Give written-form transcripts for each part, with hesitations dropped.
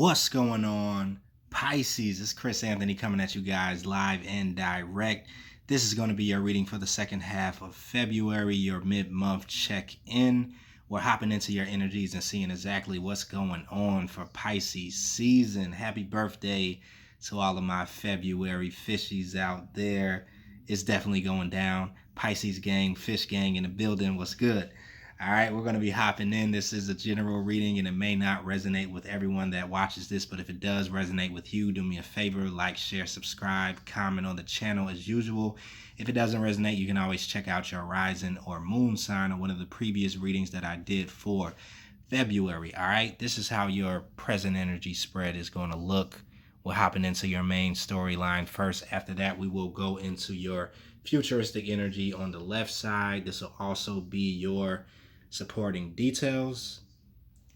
What's going on, Pisces? It's Chris Anthony coming at you guys live and direct. This is going to be your reading for the second half of February, your mid-month check-in. We're hopping into your energies and seeing exactly what's going on for Pisces season. Happy birthday to all of my February fishies out there. It's definitely going down. Pisces gang, fish gang in the building. What's good? All right, we're going to be hopping in. This is a general reading and it may not resonate with everyone that watches this, but if it does resonate with you, do me a favor, like, share, subscribe, comment on the channel as usual. If it doesn't resonate, you can always check out your rising or moon sign or one of the previous readings that I did for February. All right, this is how your present energy spread is going to look. We're hopping into your main storyline first. After that, we will go into your futuristic energy on the left side. This will also be your supporting details,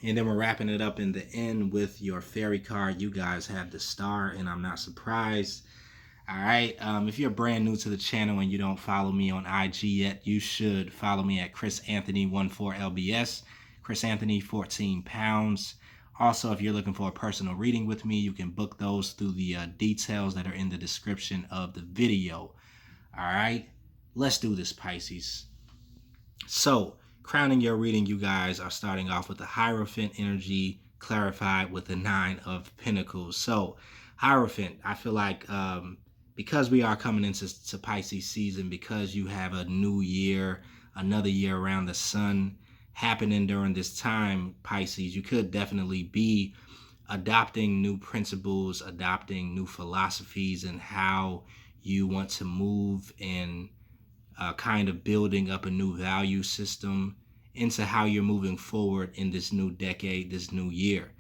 and then we're wrapping it up in the end with your fairy card. You guys have the star, and I'm not surprised. All right, if you're brand new to the channel and you don't follow me on IG yet, you should follow me at chrisanthony14lbs, Chris Anthony 14 pounds. Also, if you're looking for a personal reading with me, you can book those through the details that are in the description of the video. All right, let's do this, Pisces. So crowning your reading, you guys are starting off with the Hierophant energy clarified with the Nine of Pentacles. So Hierophant, I feel like because we are coming into Pisces season, because you have a new year, another year around the sun happening during this time, Pisces, you could definitely be adopting new principles, adopting new philosophies, and how you want to move and kind of building up a new value system into how you're moving forward in this new decade, this new year,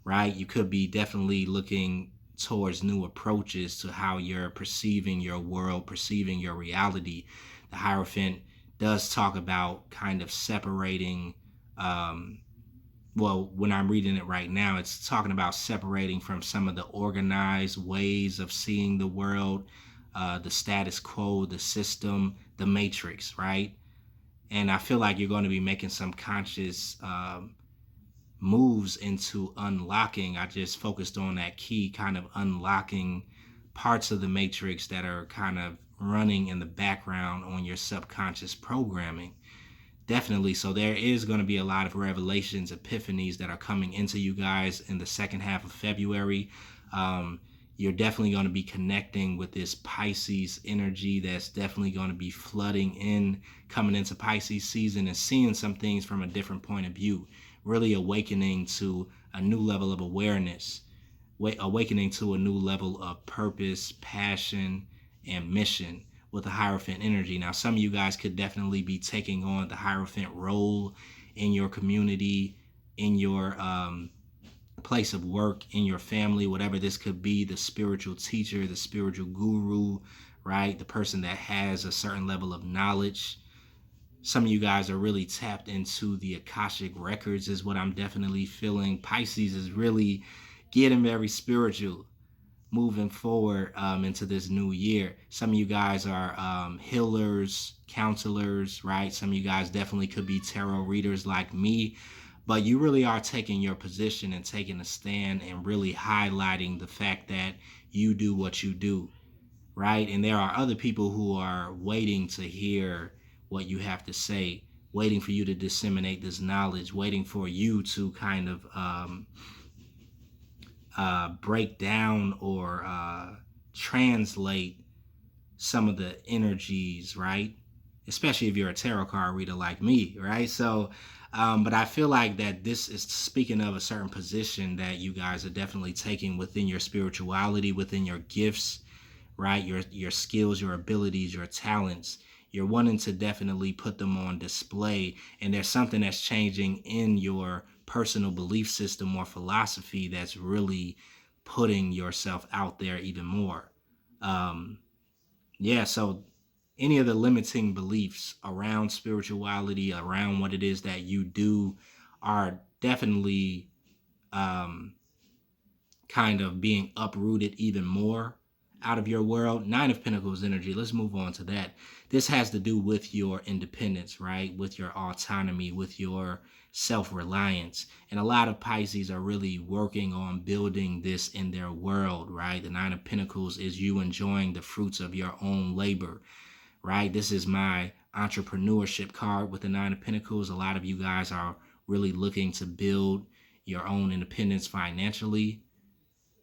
right? You could be definitely looking towards new approaches to how you're perceiving your world, perceiving your reality. The Hierophant does talk about kind of separating, well, when I'm reading it right now, it's talking about separating from some of the organized ways of seeing the world, the status quo, the system, the matrix, right? And I feel like you're going to be making some conscious moves into unlocking. I just focused on that key, kind of unlocking parts of the matrix that are kind of running in the background on your subconscious programming. Definitely. So there is going to be a lot of revelations, epiphanies that are coming into you guys in the second half of February. You're definitely going to be connecting with this Pisces energy that's definitely going to be flooding in, coming into Pisces season and seeing some things from a different point of view, really awakening to a new level of awareness, awakening to a new level of purpose, passion, and mission with the Hierophant energy. Now, some of you guys could definitely be taking on the Hierophant role in your community, in your place of work, in your family, whatever this could be, the spiritual teacher, the spiritual guru, right? The person that has a certain level of knowledge. Some of you guys are really tapped into the Akashic records is what I'm definitely feeling. Pisces is really getting very spiritual moving forward into this new year. Some of you guys are healers, counselors, right? Some of you guys definitely could be tarot readers like me. But you really are taking your position and taking a stand and really highlighting the fact that you do what you do, right? And there are other people who are waiting to hear what you have to say, waiting for you to disseminate this knowledge, waiting for you to kind of break down or translate some of the energies, right? Especially if you're a tarot card reader like me, right? So but I feel like that this is speaking of a certain position that you guys are definitely taking within your spirituality, within your gifts, right? Your skills, your abilities, your talents. You're wanting to definitely put them on display. And there's something that's changing in your personal belief system or philosophy that's really putting yourself out there even more. Yeah, so any of the limiting beliefs around spirituality, around what it is that you do, are definitely kind of being uprooted even more out of your world. Nine of Pentacles energy. Let's move on to that. This has to do with your independence, right? With your autonomy, with your self-reliance. And a lot of Pisces are really working on building this in their world, right? The Nine of Pentacles is you enjoying the fruits of your own labor, right? This is my entrepreneurship card with the Nine of Pentacles. A lot of you guys are really looking to build your own independence financially,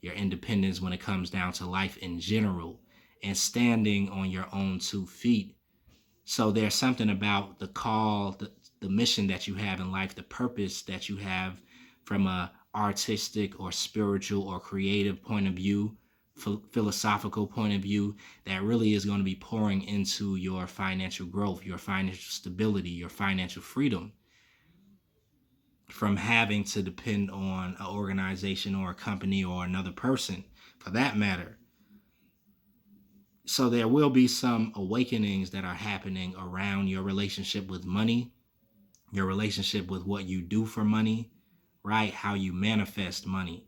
your independence when it comes down to life in general, and standing on your own 2 feet. So there's something about the call, the mission that you have in life, the purpose that you have from a artistic or spiritual or creative point of view, philosophical point of view, that really is going to be pouring into your financial growth, your financial stability, your financial freedom, from having to depend on an organization or a company or another person for that matter. So there will be some awakenings that are happening around your relationship with money, your relationship with what you do for money, right? How you manifest money.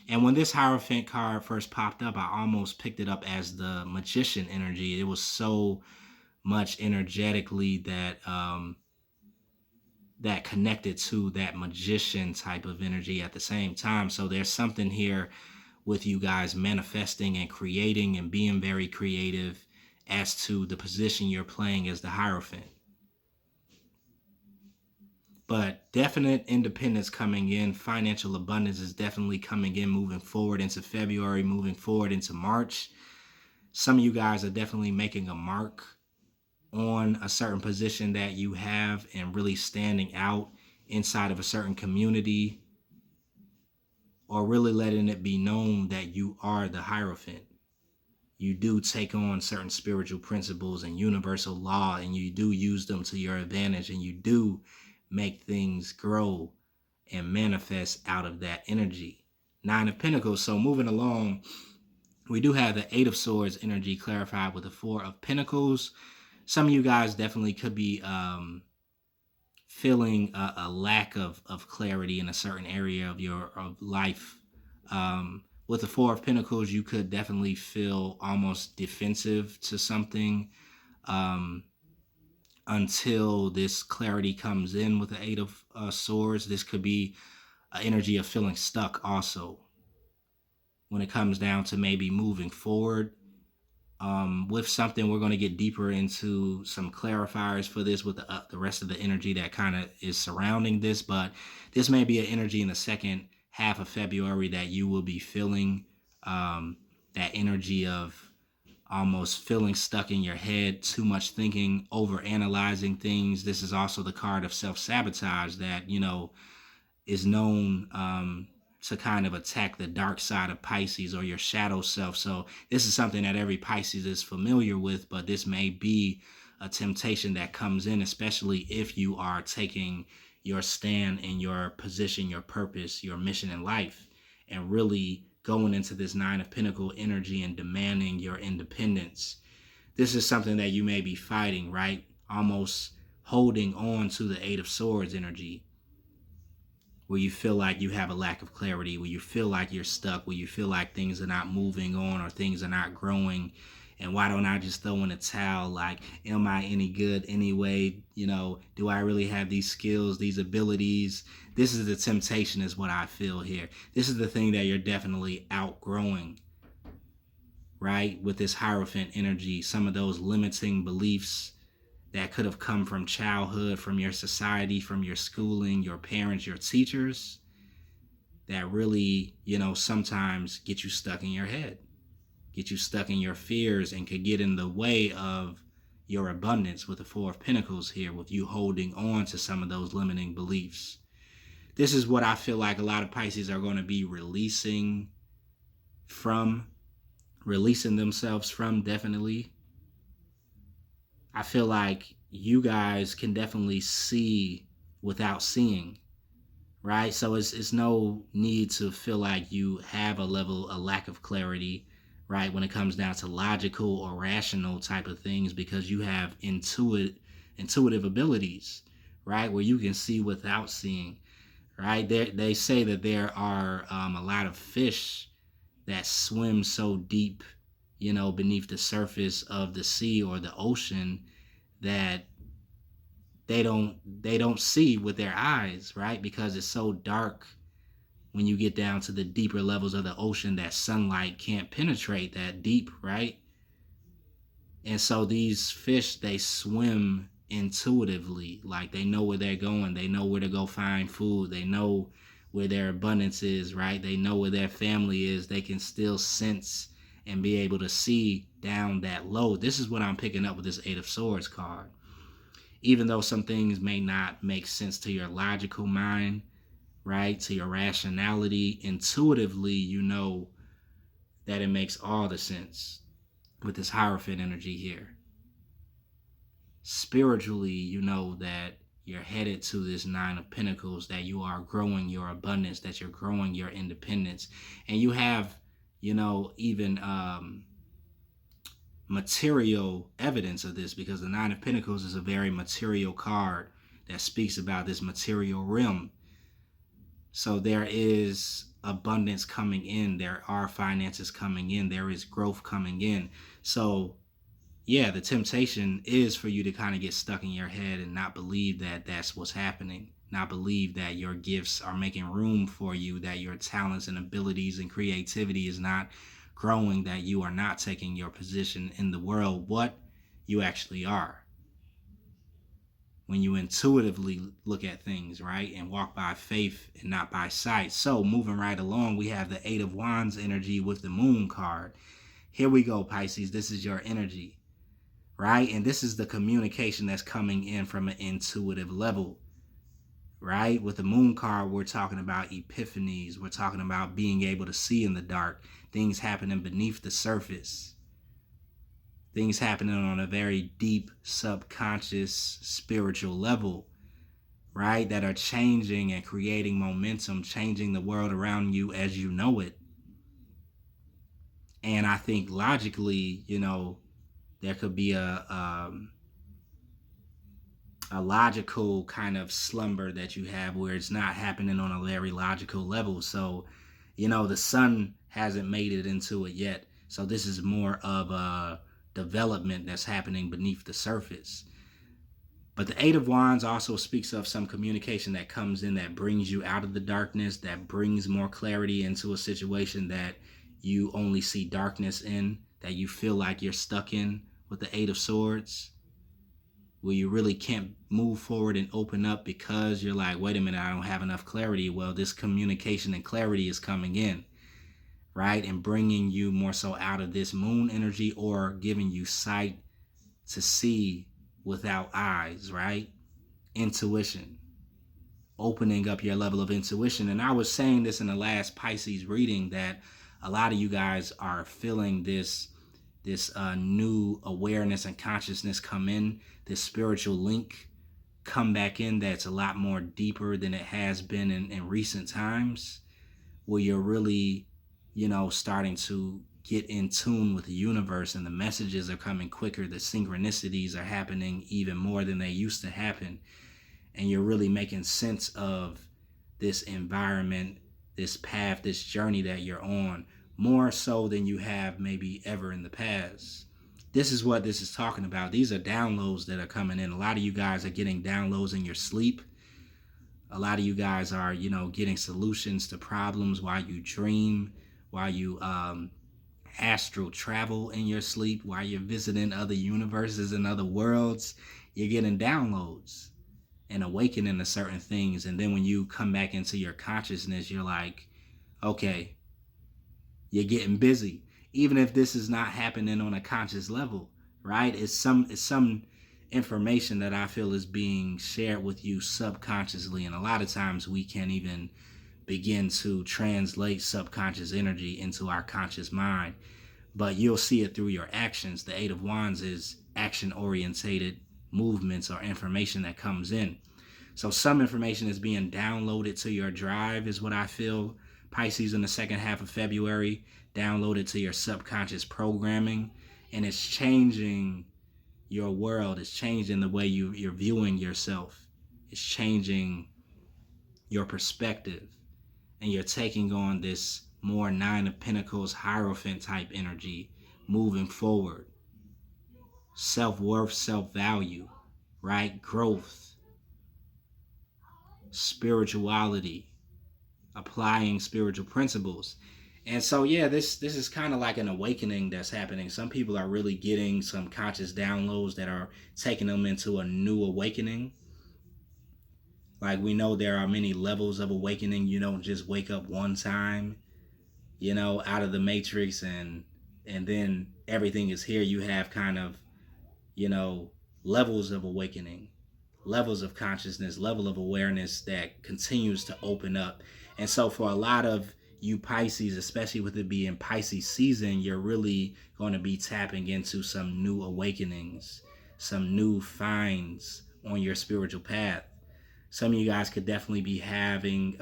And when this Hierophant card first popped up, I almost picked it up as the Magician energy. It was so much energetically that that connected to that magician type of energy at the same time. So there's something here with you guys manifesting and creating and being very creative as to the position you're playing as the Hierophant. But definite independence coming in. Financial abundance is definitely coming in, moving forward into February, moving forward into March. Some of you guys are definitely making a mark on a certain position that you have and really standing out inside of a certain community, or really letting it be known that you are the Hierophant. You do take on certain spiritual principles and universal law, and you do use them to your advantage, and you do make things grow and manifest out of that energy. Nine of Pentacles. So moving along, we do have the Eight of Swords energy clarified with the Four of Pentacles. Some of you guys definitely could be feeling a lack of clarity in a certain area of your life. With the Four of Pentacles, you could definitely feel almost defensive to something until this clarity comes in with the Eight of Swords. This could be an energy of feeling stuck also when it comes down to maybe moving forward with something. We're going to get deeper into some clarifiers for this with the rest of the energy that kind of is surrounding this, but this may be an energy in the second half of February that you will be feeling, that energy of almost feeling stuck in your head, too much thinking, over analyzing things. This is also the card of self-sabotage that, you know, is known to kind of attack the dark side of Pisces, or your shadow self. So this is something that every Pisces is familiar with, but this may be a temptation that comes in, especially if you are taking your stand in your position, your purpose, your mission in life, and really going into this Nine of Pentacles energy and demanding your independence. This is something that you may be fighting, right? Almost holding on to the Eight of Swords energy, where you feel like you have a lack of clarity, where you feel like you're stuck, where you feel like things are not moving on or things are not growing. And why don't I just throw in a towel? Like, am I any good anyway? You know, do I really have these skills, these abilities? This is the temptation, is what I feel here. This is the thing that you're definitely outgrowing, right? With this Hierophant energy, some of those limiting beliefs that could have come from childhood, from your society, from your schooling, your parents, your teachers, that really, you know, sometimes get you stuck in your head, get you stuck in your fears, and could get in the way of your abundance with the Four of Pentacles here, with you holding on to some of those limiting beliefs. This is what I feel like a lot of Pisces are going to be releasing themselves from, definitely. I feel like you guys can definitely see without seeing, right? So it's no need to feel like you have a lack of clarity, right? When it comes down to logical or rational type of things, because you have intuitive abilities, right? Where you can see without seeing, right? They say that there are a lot of fish that swim so deep beneath the surface of the sea or the ocean that they don't see with their eyes, right? Because it's so dark when you get down to the deeper levels of the ocean that sunlight can't penetrate that deep, right? And so these fish, they swim intuitively, like they know where they're going, they know where to go find food, they know where their abundance is, right? They know where their family is. They can still sense and be able to see down that low. This is what I'm picking up with this Eight of Swords card. Even though some things may not make sense to your logical mind, right, to your rationality, intuitively you know that it makes all the sense with this Hierophant energy here. Spiritually, you know that you're headed to this Nine of Pentacles, that you are growing your abundance, that you're growing your independence. And you have, even material evidence of this, because the Nine of Pentacles is a very material card that speaks about this material realm. So there is abundance coming in, there are finances coming in, there is growth coming in. So yeah, the temptation is for you to kind of get stuck in your head and not believe that that's what's happening, not believe that your gifts are making room for you, that your talents and abilities and creativity is not growing, that you are not taking your position in the world, what you actually are. When you intuitively look at things, right, and walk by faith and not by sight. So moving right along, we have the Eight of Wands energy with the Moon card. Here we go, Pisces. This is your energy, right? And this is the communication that's coming in from an intuitive level, right? With the Moon card, we're talking about epiphanies. We're talking about being able to see in the dark, things happening beneath the surface, things happening on a very deep, subconscious, spiritual level, right? That are changing and creating momentum, changing the world around you as you know it. And I think logically, there could be a logical kind of slumber that you have where it's not happening on a very logical level. So, the sun hasn't made it into it yet. So this is more of a development that's happening beneath the surface. But the Eight of Wands also speaks of some communication that comes in that brings you out of the darkness, that brings more clarity into a situation that you only see darkness in, that you feel like you're stuck in with the Eight of Swords, where you really can't move forward and open up because you're like, wait a minute, I don't have enough clarity. Well, this communication and clarity is coming in, right? And bringing you more so out of this moon energy, or giving you sight to see without eyes, right? Intuition, opening up your level of intuition. And I was saying this in the last Pisces reading, that a lot of you guys are feeling this new awareness and consciousness come in, this spiritual link come back in that's a lot more deeper than it has been in recent times, where you're really, starting to get in tune with the universe, and the messages are coming quicker, the synchronicities are happening even more than they used to happen, and you're really making sense of this environment, this path, this journey that you're on, more so than you have maybe ever in the past. This is what this is talking about. These are downloads that are coming in. A lot of you guys are getting downloads in your sleep. A lot of you guys are, getting solutions to problems while you dream, while you astral travel in your sleep, while you're visiting other universes and other worlds. You're getting downloads and awakening to certain things. And then when you come back into your consciousness, you're like, okay, you're getting busy. Even if this is not happening on a conscious level, right? It's some information that I feel is being shared with you subconsciously. And a lot of times we can't even begin to translate subconscious energy into our conscious mind. But you'll see it through your actions. The Eight of Wands is action-orientated movements or information that comes in. So some information is being downloaded to your drive, is what I feel, Pisces, in the second half of February, downloaded to your subconscious programming, and it's changing your world. It's changing the way you're viewing yourself. It's changing your perspective, and you're taking on this more Nine of Pentacles Hierophant type energy, moving forward, self-worth, self-value, right? Growth, spirituality, applying spiritual principles. And so yeah, this is kind of like an awakening that's happening. Some people are really getting some conscious downloads that are taking them into a new awakening. Like, we know there are many levels of awakening. You don't just wake up one time, out of the matrix, and then everything is here. You have kind of, you know, levels of awakening, levels of consciousness, level of awareness that continues to open up. And so for a lot of you Pisces, especially with it being Pisces season, you're really going to be tapping into some new awakenings, some new finds on your spiritual path. Some of you guys could definitely be having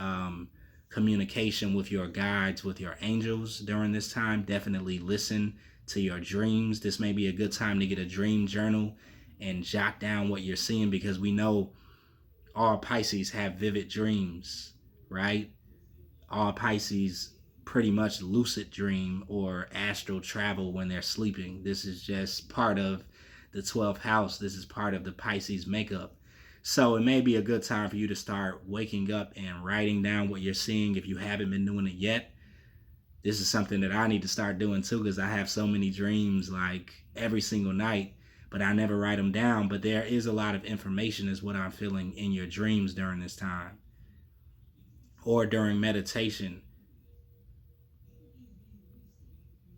communication with your guides, with your angels during this time. Definitely listen to your dreams. This may be a good time to get a dream journal and jot down what you're seeing, because we know all Pisces have vivid dreams, right? All Pisces pretty much lucid dream or astral travel when they're sleeping. This is just part of the 12th house. This is part of the Pisces makeup. So it may be a good time for you to start waking up and writing down what you're seeing if you haven't been doing it yet. This is something that I need to start doing too, because I have so many dreams like every single night, but I never write them down. But there is a lot of information, is what I'm feeling, in your dreams during this time or during meditation.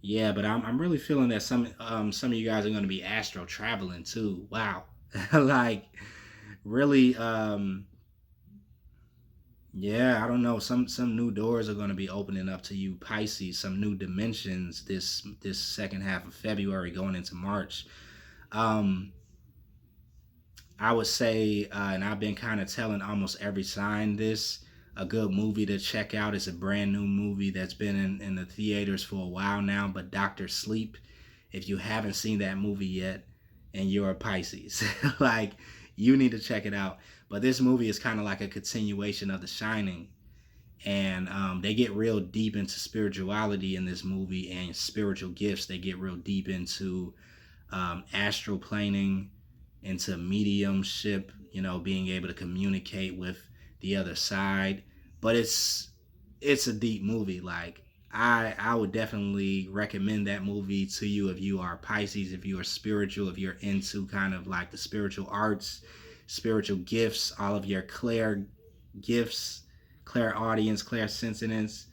Yeah, but I'm really feeling that some of you guys are going to be astral traveling too. Wow. Like, really, yeah, I don't know. Some new doors are going to be opening up to you Pisces, some new dimensions this second half of February going into March. Um I would say, and I've been kind of telling almost every sign this, a good movie to check out is a brand new movie that's been in the theaters for a while now, but Doctor Sleep. If you haven't seen that movie yet and you're a Pisces, like, you need to check it out. But this movie is kind of like a continuation of The Shining. And they get real deep into spirituality in this movie and spiritual gifts. They get real deep into astral planing, into mediumship, being able to communicate with the other side. But it's a deep movie. Like, I would definitely recommend that movie to you if you are Pisces, if you are spiritual, if you're into kind of like the spiritual arts, spiritual gifts, all of your clair gifts, clairaudience, clairsentience.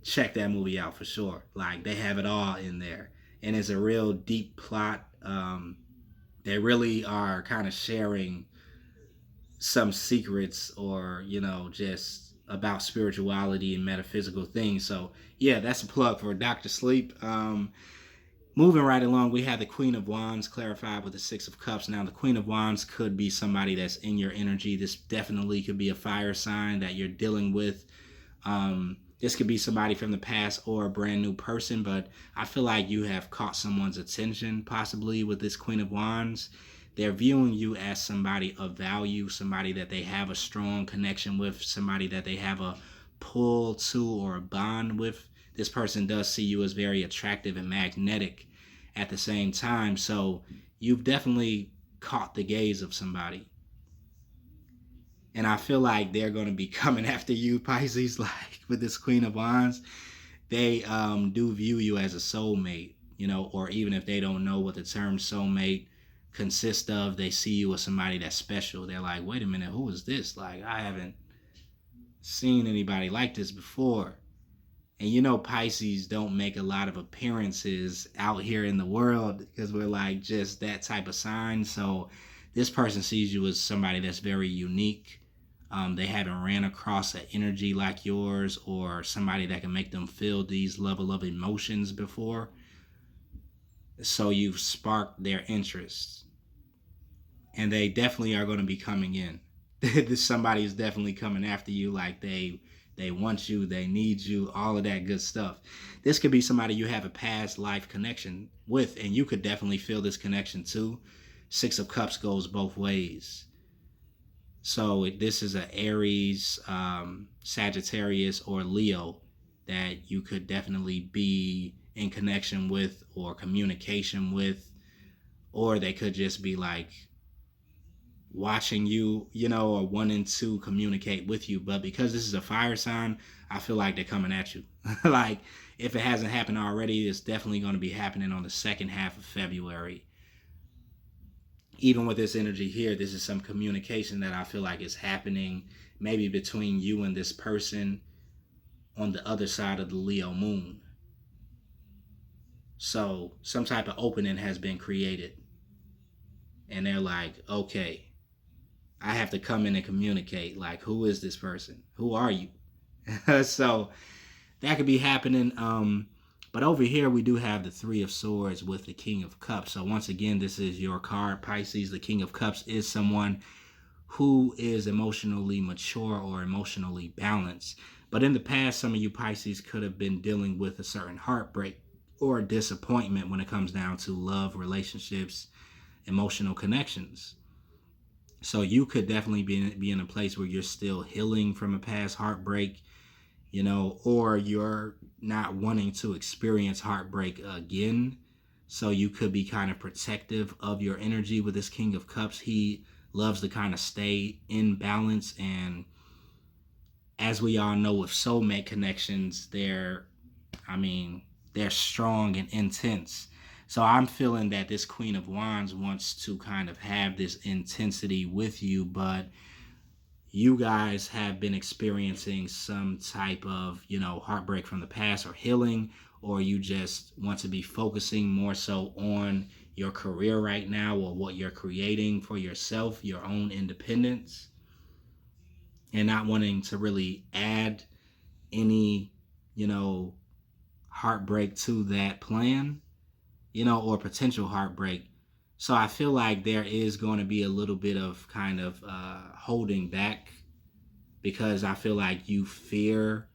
Check that movie out for sure. Like, they have it all in there, and it's a real deep plot. They really are kind of sharing some secrets, or just about spirituality and metaphysical things. So yeah, that's a plug for Dr. Sleep. Moving right along, we have the Queen of Wands clarified with the Six of Cups. Now, the Queen of Wands could be somebody that's in your energy. This definitely could be a fire sign that you're dealing with. This could be somebody from the past or a brand new person, but I feel like you have caught someone's attention possibly with this Queen of Wands. They're viewing you as somebody of value, somebody that they have a strong connection with, somebody that they have a pull to or a bond with. This person does see you as very attractive and magnetic at the same time. So you've definitely caught the gaze of somebody. And I feel like they're going to be coming after you, Pisces, like with this Queen of Wands. They do view you as a soulmate, or even if they don't know what the term soulmate consists of, they see you as somebody that's special. They're like, wait a minute, who is this? Like, I haven't seen anybody like this before. And Pisces don't make a lot of appearances out here in the world because we're like just that type of sign. So this person sees you as somebody that's very unique. They haven't ran across an energy like yours or somebody that can make them feel these level of emotions before. So you've sparked their interest. And they definitely are going to be coming in. This somebody is definitely coming after you, like they want you, they need you, all of that good stuff. This could be somebody you have a past life connection with, and you could definitely feel this connection too. Six of Cups goes both ways. So this is an Aries, Sagittarius, or Leo that you could definitely be in connection with or communication with, or they could just be like watching you, or wanting to communicate with you. But because this is a fire sign, I feel like they're coming at you. Like, if it hasn't happened already, it's definitely going to be happening on the second half of February. Even with this energy here, this is some communication that I feel like is happening maybe between you and this person on the other side of the Leo moon. So some type of opening has been created. And they're like, okay, I have to come in and communicate. Like, who is this person? Who are you? So that could be happening. But over here, we do have the Three of Swords with the King of Cups. So once again, this is your card, Pisces. The King of Cups is someone who is emotionally mature or emotionally balanced. But in the past, some of you Pisces could have been dealing with a certain heartbreak or disappointment when it comes down to love, relationships, emotional connections. So you could definitely be in a place where you're still healing from a past heartbreak, or you're not wanting to experience heartbreak again. So you could be kind of protective of your energy with this King of Cups. He loves to kind of stay in balance. And as we all know, with soulmate connections, they're strong and intense. So I'm feeling that this Queen of Wands wants to kind of have this intensity with you, but you guys have been experiencing some type of, heartbreak from the past or healing, or you just want to be focusing more so on your career right now or what you're creating for yourself, your own independence, and not wanting to really add any, heartbreak to that plan, or potential heartbreak. So I feel like there is going to be a little bit of kind of holding back, because I feel like you fear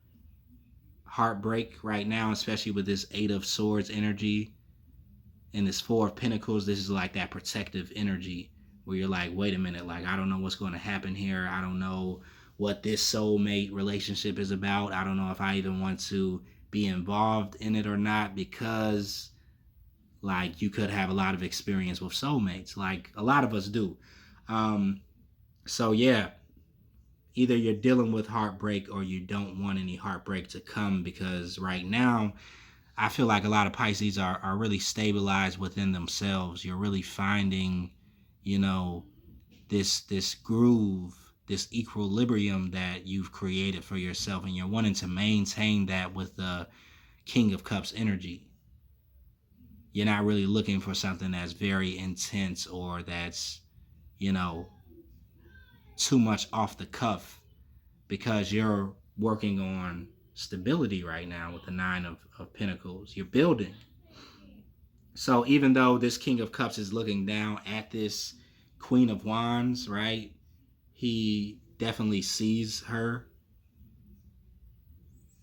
heartbreak right now, especially with this Eight of Swords energy and this Four of Pentacles. This is like that protective energy where you're like, wait a minute, like, I don't know what's going to happen here. I don't know what this soulmate relationship is about. I don't know if I even want to be involved in it or not, because like, you could have a lot of experience with soulmates, like a lot of us do. So yeah, either you're dealing with heartbreak or you don't want any heartbreak to come, because right now I feel like a lot of Pisces are really stabilized within themselves. You're really finding, this groove, this equilibrium that you've created for yourself, and you're wanting to maintain that with the King of Cups energy. You're not really looking for something that's very intense or that's, too much off the cuff, because you're working on stability right now with the Nine of Pentacles. You're building. So even though this King of Cups is looking down at this Queen of Wands, right? He definitely sees her.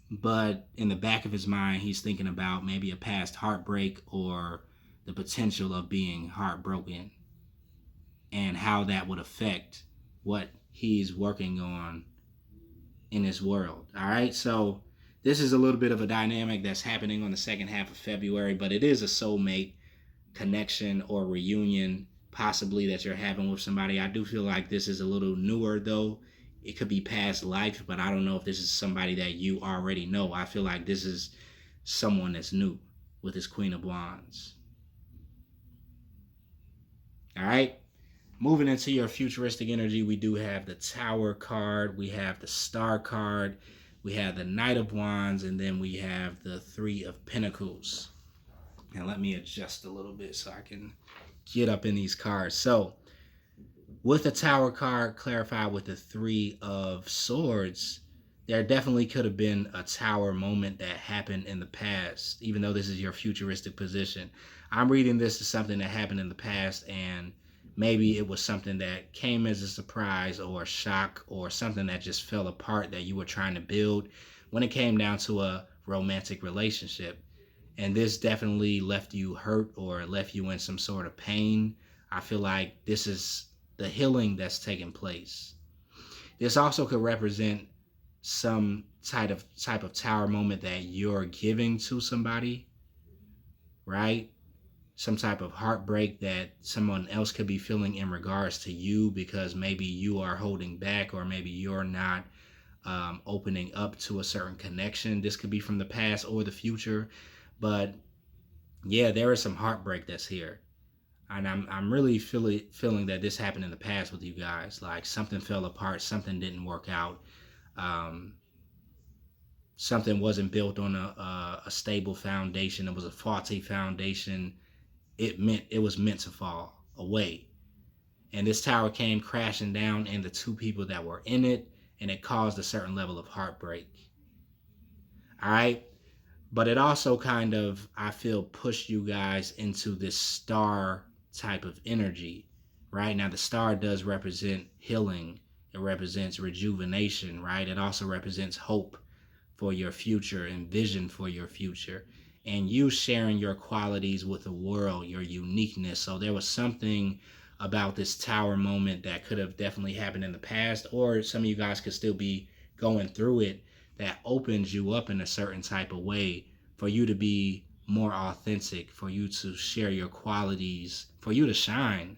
But in the back of his mind, he's thinking about maybe a past heartbreak or the potential of being heartbroken, and how that would affect what he's working on in his world. All right. So this is a little bit of a dynamic that's happening on the second half of February, but it is a soulmate connection or reunion possibly that you're having with somebody. I do feel like this is a little newer though. It could be past life, but I don't know if this is somebody that you already know. I feel like this is someone that's new with this Queen of Wands. All right. Moving into your futuristic energy, we do have the Tower card, we have the Star card, we have the Knight of Wands, and then we have the Three of Pentacles. And let me adjust a little bit so I can get up in these cards. So with the Tower card clarified with the Three of Swords, there definitely could have been a Tower moment that happened in the past, even though this is your futuristic position. I'm reading this as something that happened in the past, and maybe it was something that came as a surprise or a shock, or something that just fell apart that you were trying to build when it came down to a romantic relationship. And this definitely left you hurt or left you in some sort of pain. I feel like this is the healing that's taking place. This also could represent some type of Tower moment that you're giving to somebody. right? Some type of heartbreak that someone else could be feeling in regards to you, because maybe you are holding back, or maybe you're not opening up to a certain connection. This could be from the past or the future. But yeah, there is some heartbreak that's here. And I'm really feeling that this happened in the past with you guys. Like something fell apart, something didn't work out, um, something wasn't built on a stable foundation. It was a faulty foundation. It was meant to fall away. And this tower came crashing down, and the two people that were in it, and it caused a certain level of heartbreak. All right. But it also kind of, I feel, pushed you guys into this star type of energy. Right now, the star does represent healing, it represents rejuvenation, right? It also represents hope for your future and vision for your future, and you sharing your qualities with the world, your uniqueness. So there was something about this tower moment that could have definitely happened in the past, or some of you guys could still be going through it, that opens you up in a certain type of way for you to be more authentic, for you to share your qualities, for you to shine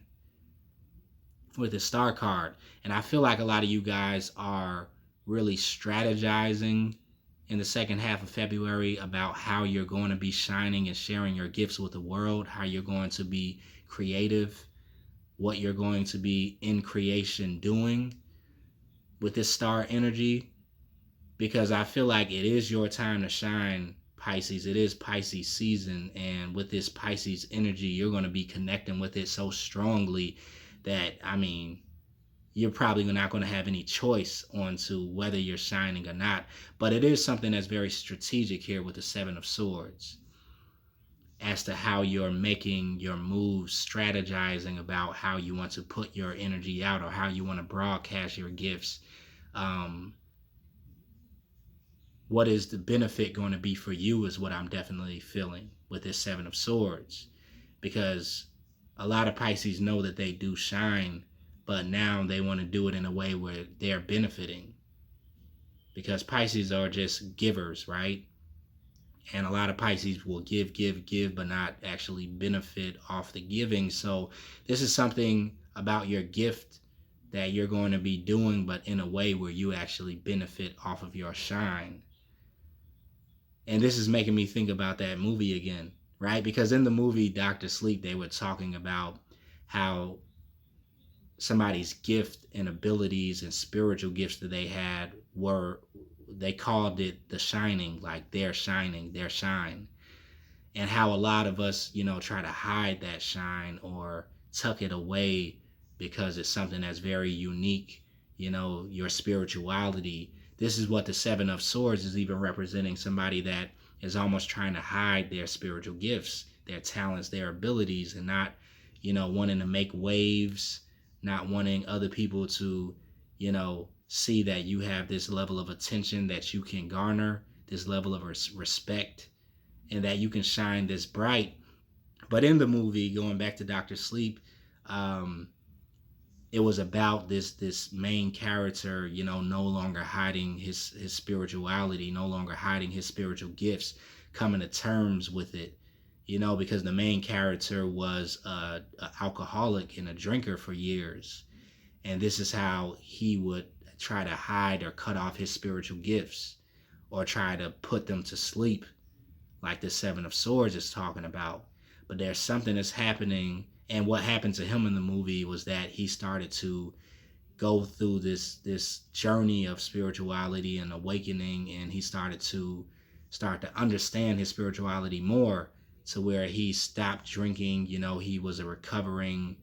with the star card. And I feel like a lot of you guys are really strategizing in the second half of February about how you're going to be shining and sharing your gifts with the world, how you're going to be creative, what you're going to be in creation doing with this star energy. Because I feel like it is your time to shine, Pisces. It is Pisces season, and with this Pisces energy, you're going to be connecting with it so strongly that, I mean, you're probably not going to have any choice on to whether you're shining or not. But it is something that's very strategic here with the Seven of Swords, as to how you're making your moves, strategizing about how you want to put your energy out, or how you want to broadcast your gifts. Um, what is the benefit going to be for you is what I'm definitely feeling with this Seven of Swords. Because a lot of Pisces know that they do shine, but now they want to do it in a way where they're benefiting. Because Pisces are just givers, right? And a lot of Pisces will give, but not actually benefit off the giving. So this is something about your gift that you're going to be doing, but in a way where you actually benefit off of your shine. And this is making me think about that movie again, right? Because in the movie Dr. Sleep, they were talking about how somebody's gift and abilities and spiritual gifts that they had were, they called it the shining, like their shining, their shine. And how a lot of us, try to hide that shine or tuck it away because it's something that's very unique, your spirituality. This is what the Seven of Swords is even representing, somebody that is almost trying to hide their spiritual gifts, their talents, their abilities, and not, wanting to make waves, not wanting other people to, see that you have this level of attention that you can garner, this level of respect, and that you can shine this bright. But in the movie, going back to Dr. Sleep, um, it was about this main character, no longer hiding his spirituality, no longer hiding his spiritual gifts, coming to terms with it, because the main character was a alcoholic and a drinker for years, and this is how he would try to hide or cut off his spiritual gifts, or try to put them to sleep, like the Seven of Swords is talking about. But there's something that's happening, and what happened to him in the movie was that he started to go through this journey of spirituality and awakening, and he started to understand his spirituality more, to where he stopped drinking. He was a recovering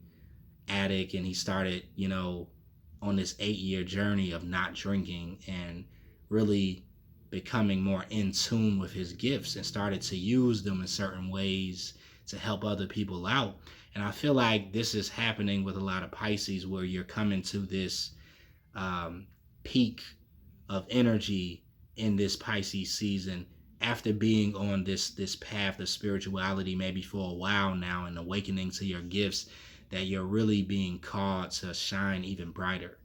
addict, and he started, on this 8-year journey of not drinking and really becoming more in tune with his gifts, and started to use them in certain ways to help other people out. And I feel like this is happening with a lot of Pisces, where you're coming to this peak of energy in this Pisces season, after being on this path of spirituality maybe for a while now, and awakening to your gifts, that you're really being called to shine even brighter,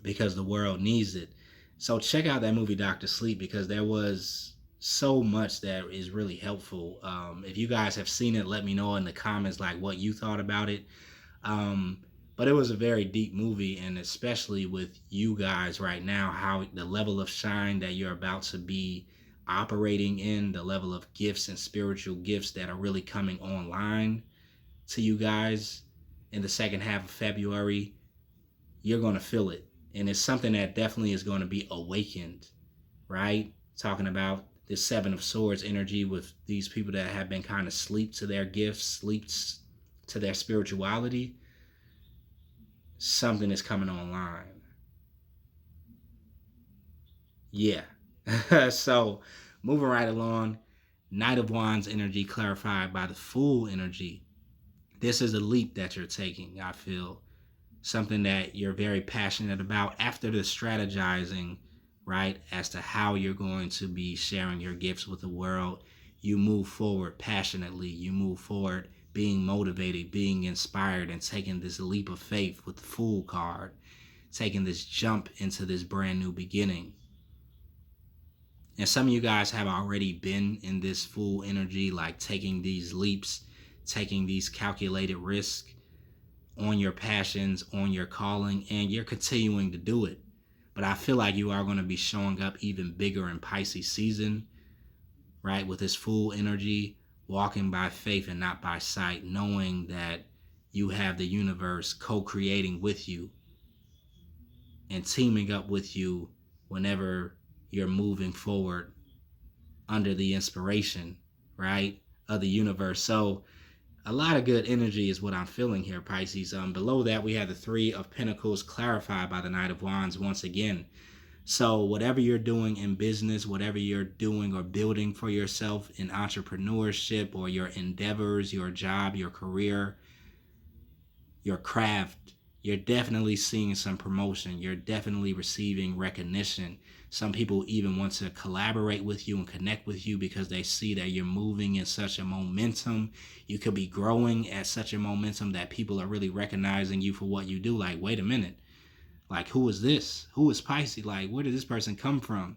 because the world needs it. So check out that movie Dr. Sleep, because there was so much that is really helpful. If you guys have seen it, let me know in the comments like what you thought about it. But it was a very deep movie, and especially with you guys right now, how the level of shine that you're about to be operating in, the level of gifts and spiritual gifts that are really coming online to you guys in the second half of February, you're going to feel it. And it's something that definitely is going to be awakened, right? Talking about this Seven of Swords energy with these people that have been kind of sleep to their gifts, sleeps to their spirituality. Something is coming online. Yeah. So moving right along, Knight of Wands energy clarified by the Fool energy. This is a leap that you're taking, I feel. Something that you're very passionate about after the strategizing, right, as to how you're going to be sharing your gifts with the world. You move forward passionately. You move forward being motivated, being inspired, and taking this leap of faith with the Fool card, taking this jump into this brand new beginning. And some of you guys have already been in this Fool energy, like taking these leaps, taking these calculated risks on your passions, on your calling, and you're continuing to do it. But I feel like you are going to be showing up even bigger in Pisces season, right? With this Fool energy, walking by faith and not by sight, knowing that you have the universe co-creating with you and teaming up with you whenever you're moving forward under the inspiration, right, of the universe. So a lot of good energy is what I'm feeling here, Pisces. Below that, we have the Three of Pentacles clarified by the Knight of Wands once again. So whatever you're doing in business, whatever you're doing or building for yourself in entrepreneurship or your endeavors, your job, your career, your craft, you're definitely seeing some promotion. You're definitely receiving recognition. Some people even want to collaborate with you and connect with you because they see that you're moving in such a momentum. You could be growing at such a momentum that people are really recognizing you for what you do. Like, wait a minute. Like, who is this? Who is Pisces? Like, where did this person come from?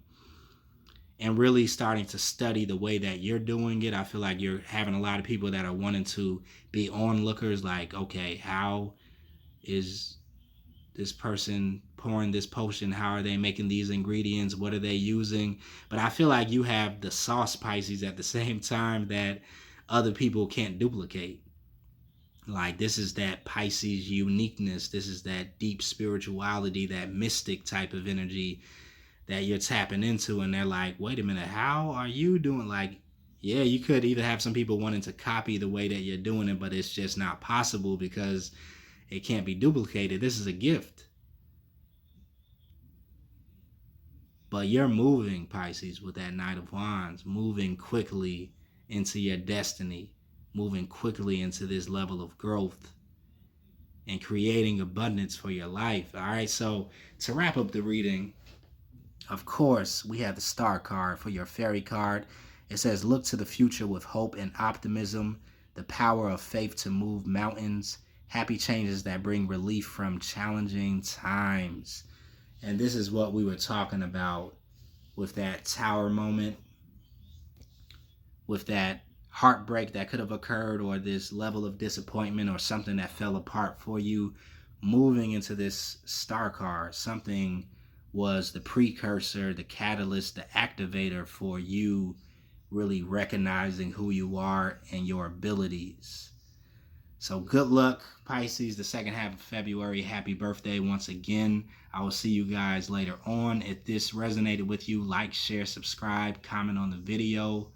And really starting to study the way that you're doing it. I feel like you're having a lot of people that are wanting to be onlookers. Like, okay, how is this person pouring this potion? How are they making these ingredients? What are they using? But I feel like you have the sauce, Pisces, at the same time that other people can't duplicate. Like, this is that Pisces uniqueness. This is that deep spirituality, that mystic type of energy that you're tapping into. And they're like, wait a minute, how are you doing? Like, yeah, you could either have some people wanting to copy the way that you're doing it, but it's just not possible because it can't be duplicated. This is a gift. But you're moving, Pisces, with that Knight of Wands, moving quickly into your destiny, moving quickly into this level of growth and creating abundance for your life. All right, so to wrap up the reading, of course, we have the Star card for your Fairy card. It says, look to the future with hope and optimism, the power of faith to move mountains, happy changes that bring relief from challenging times. And this is what we were talking about with that Tower moment, with that heartbreak that could have occurred, or this level of disappointment or something that fell apart for you. Moving into this Star card, something was the precursor, the catalyst, the activator for you really recognizing who you are and your abilities. So good luck, Pisces, the second half of February. Happy birthday once again. I will see you guys later on. If this resonated with you, like, share, subscribe, comment on the video.